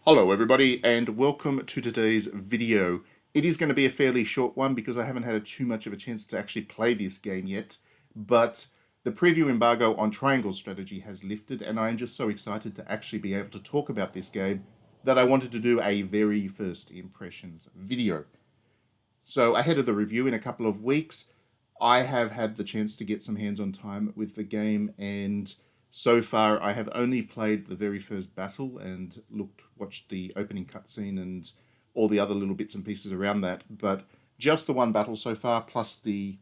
Hello everybody and welcome to today's video. It is going to be a fairly short one because I haven't had too much of a chance to actually play this game yet, but the preview embargo on Triangle Strategy has lifted and I am just so excited to actually be able to talk about this game that I wanted to do a very first impressions video. So ahead of the review in a couple of weeks, I have had the chance to get some hands-on time with the game, and so far I have only played the very first battle and watched the opening cutscene and all the other little bits and pieces around that, but just the one battle so far, plus the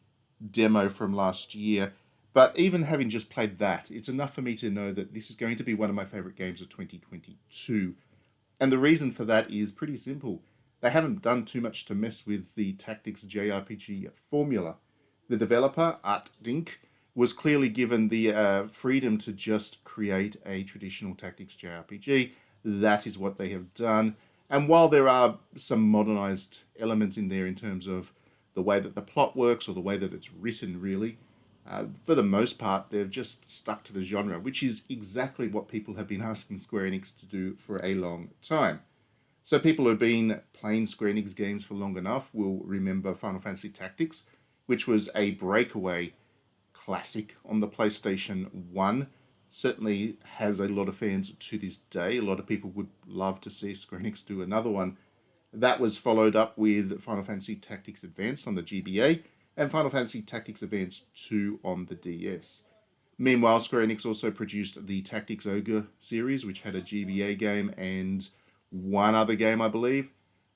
demo from last year. But even having just played that, it's enough for me to know that this is going to be one of my favorite games of 2022. And the reason for that is pretty simple. They haven't done too much to mess with the tactics JRPG formula. The developer, Art Dink, was clearly given the freedom to just create a traditional tactics JRPG. That is what they have done. And while there are some modernized elements in there in terms of the way that the plot works or the way that it's written, really, for the most part, they've just stuck to the genre, which is exactly what people have been asking Square Enix to do for a long time. So people who have been playing Square Enix games for long enough will remember Final Fantasy Tactics, which was a breakaway classic on the PlayStation 1. Certainly has a lot of fans to this day. A lot of people would love to see Square Enix do another one. That was followed up with Final Fantasy Tactics Advance on the GBA and Final Fantasy Tactics Advance 2 on the DS. Meanwhile, Square Enix also produced the Tactics Ogre series, which had a GBA game and one other game, I believe,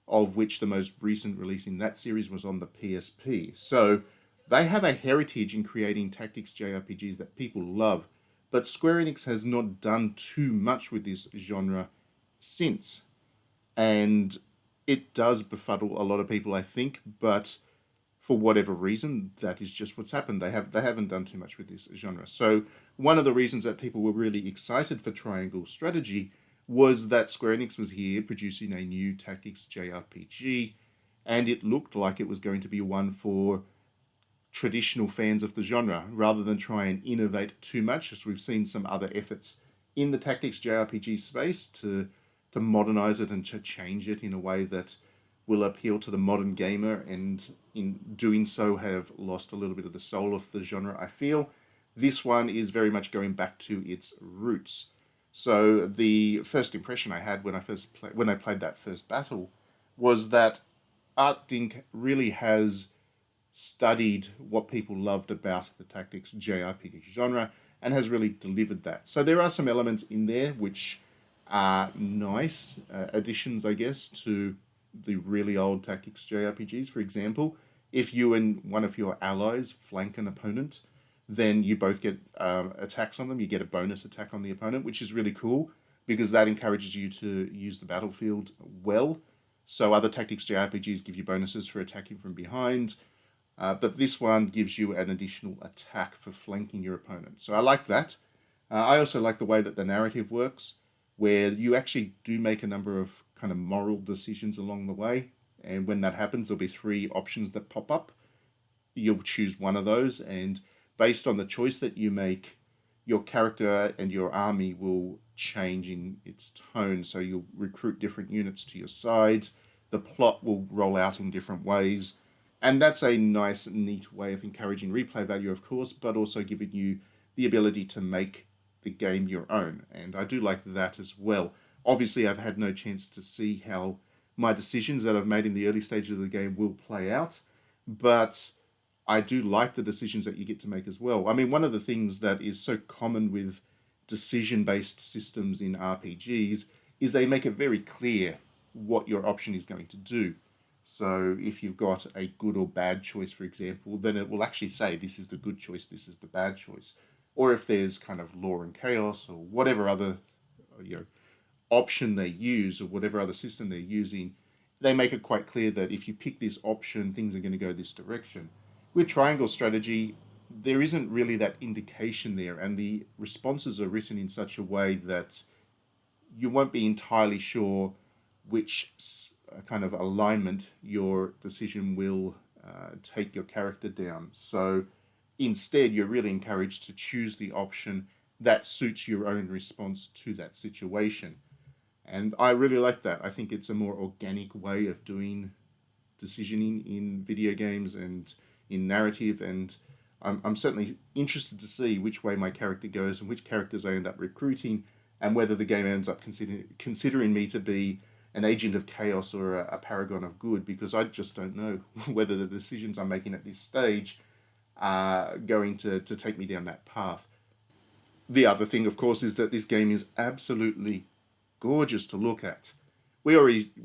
of which the most recent release in that series was on the PSP. So they have a heritage in creating tactics JRPGs that people love, but Square Enix has not done too much with this genre since. And it does befuddle a lot of people, I think, but for whatever reason, that is just what's happened. They haven't done too much with this genre. So one of the reasons that people were really excited for Triangle Strategy was that Square Enix was here producing a new tactics JRPG, and it looked like it was going to be one for traditional fans of the genre, rather than try and innovate too much, as we've seen some other efforts in the tactics JRPG space to modernize it and to change it in a way that will appeal to the modern gamer, and in doing so have lost a little bit of the soul of the genre, I feel. This one is very much going back to its roots. So the first impression I had when I played that first battle was that Art Dink really has studied what people loved about the tactics JRPG genre and has really delivered that. So there are some elements in there which are nice additions, I guess, to the really old tactics JRPGs. For example, if you and one of your allies flank an opponent, then you both get attacks on them. You get a bonus attack on the opponent, which is really cool because that encourages you to use the battlefield well. So other tactics JRPGs give you bonuses for attacking from behind, but this one gives you an additional attack for flanking your opponent. So I like that. I also like the way that the narrative works, where you actually do make a number of kind of moral decisions along the way. And when that happens, there'll be three options that pop up. You'll choose one of those, and based on the choice that you make, your character and your army will change in its tone. So you'll recruit different units to your sides. The plot will roll out in different ways. And that's a nice, neat way of encouraging replay value, of course, but also giving you the ability to make the game your own. And I do like that as well. Obviously, I've had no chance to see how my decisions that I've made in the early stages of the game will play out, but I do like the decisions that you get to make as well. I mean, one of the things that is so common with decision-based systems in RPGs is they make it very clear what your option is going to do. So if you've got a good or bad choice, for example, then it will actually say this is the good choice, this is the bad choice. Or if there's kind of law and chaos or whatever other option they use or whatever other system they're using, they make it quite clear that if you pick this option, things are going to go this direction. With Triangle Strategy, there isn't really that indication there, and the responses are written in such a way that you won't be entirely sure which kind of alignment your decision will take your character down. So instead, you're really encouraged to choose the option that suits your own response to that situation. And I really like that. I think it's a more organic way of doing decisioning in video games and in narrative, and I'm certainly interested to see which way my character goes and which characters I end up recruiting, and whether the game ends up considering me to be an agent of chaos or a paragon of good, because I just don't know whether the decisions I'm making at this stage are going to take me down that path. The other thing, of course, is that this game is absolutely gorgeous to look at. We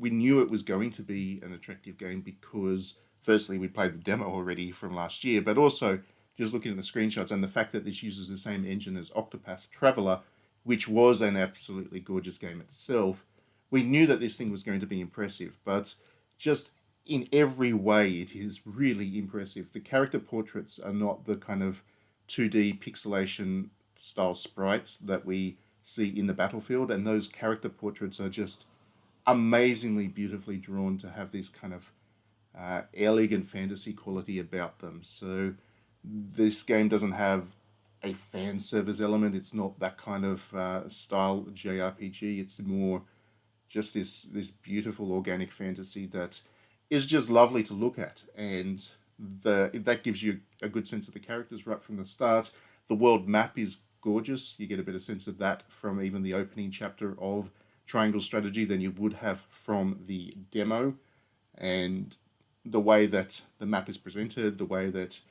knew it was going to be an attractive game because firstly we played the demo already from last year, but also just looking at the screenshots and the fact that this uses the same engine as Octopath Traveler, which was an absolutely gorgeous game itself. We knew that this thing was going to be impressive, but just in every way it is really impressive. The character portraits are not the kind of 2D pixelation style sprites that we see in the battlefield, and those character portraits are just amazingly beautifully drawn to have this kind of elegant fantasy quality about them. So this game doesn't have a fan service element. It's not that kind of style JRPG. It's more just this beautiful organic fantasy that is just lovely to look at, and that gives you a good sense of the characters right from the start. The world map is gorgeous. You get a better sense of that from even the opening chapter of Triangle Strategy than you would have from the demo. And the way that the map is presented, the way that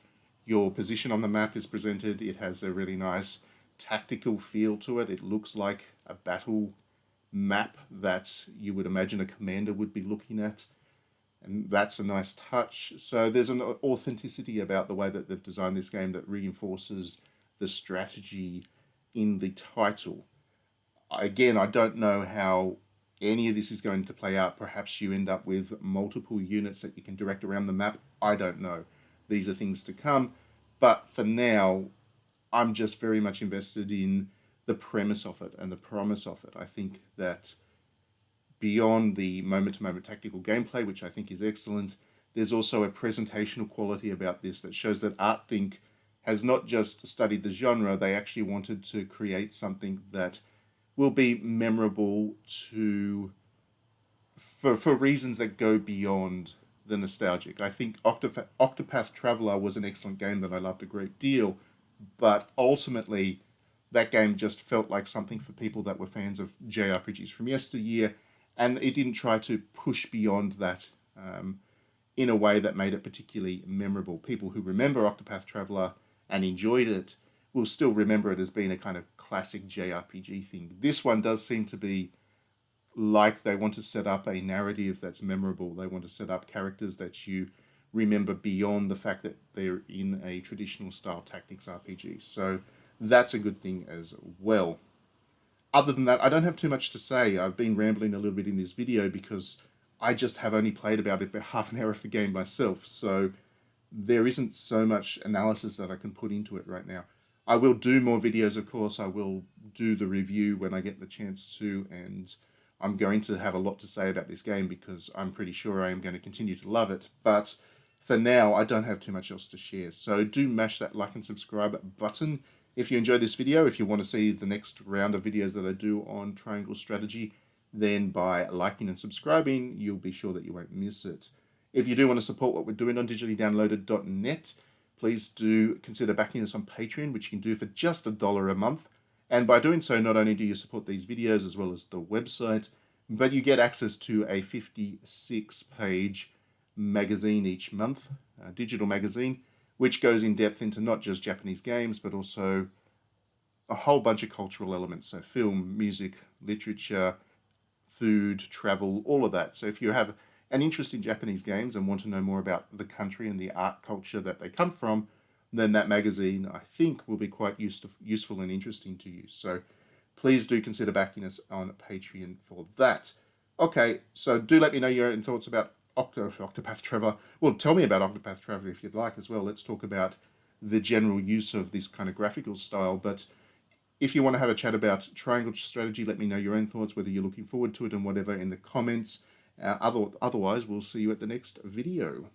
your position on the map is presented, it has a really nice tactical feel to it. It looks like a battle map that you would imagine a commander would be looking at, and that's a nice touch. So there's an authenticity about the way that they've designed this game that reinforces the strategy in the title. Again, I don't know how any of this is going to play out. Perhaps you end up with multiple units that you can direct around the map. I don't know. These are things to come. But for now, I'm just very much invested in the premise of it and the promise of it. I think that beyond the moment-to-moment tactical gameplay, which I think is excellent, there's also a presentational quality about this that shows that Art Think has not just studied the genre, they actually wanted to create something that will be memorable for reasons that go beyond the nostalgic. I think Octopath Traveler was an excellent game that I loved a great deal, but ultimately that game just felt like something for people that were fans of JRPGs from yesteryear, and it didn't try to push beyond that in a way that made it particularly memorable. People who remember Octopath Traveler and enjoyed it will still remember it as being a kind of classic JRPG thing. This one does seem to be like they want to set up a narrative that's memorable. They want to set up characters that you remember beyond the fact that they're in a traditional style tactics RPG. So that's a good thing as well. Other than that, I don't have too much to say. I've been rambling a little bit in this video because I just have only played about half an hour of the game myself. So there isn't so much analysis that I can put into it right now. I will do more videos, of course. I will do the review when I get the chance to, and I'm going to have a lot to say about this game because I'm pretty sure I am going to continue to love it. But for now, I don't have too much else to share. So do mash that like and subscribe button if you enjoyed this video. If you want to see the next round of videos that I do on Triangle Strategy, then by liking and subscribing, you'll be sure that you won't miss it. If you do want to support what we're doing on digitallydownloaded.net, please do consider backing us on Patreon, which you can do for just $1 a month. And by doing so, not only do you support these videos as well as the website, but you get access to a 56-page magazine each month, a digital magazine, which goes in depth into not just Japanese games, but also a whole bunch of cultural elements. So film, music, literature, food, travel, all of that. So if you have an interest in Japanese games and want to know more about the country and the art culture that they come from, then that magazine, I think, will be quite useful and interesting to you. So please do consider backing us on Patreon for that. Okay, so do let me know your own thoughts about Octopath Traveler. Well, tell me about Octopath Traveler if you'd like as well. Let's talk about the general use of this kind of graphical style. But if you want to have a chat about Triangle Strategy, let me know your own thoughts, whether you're looking forward to it and whatever in the comments. Otherwise, we'll see you at the next video.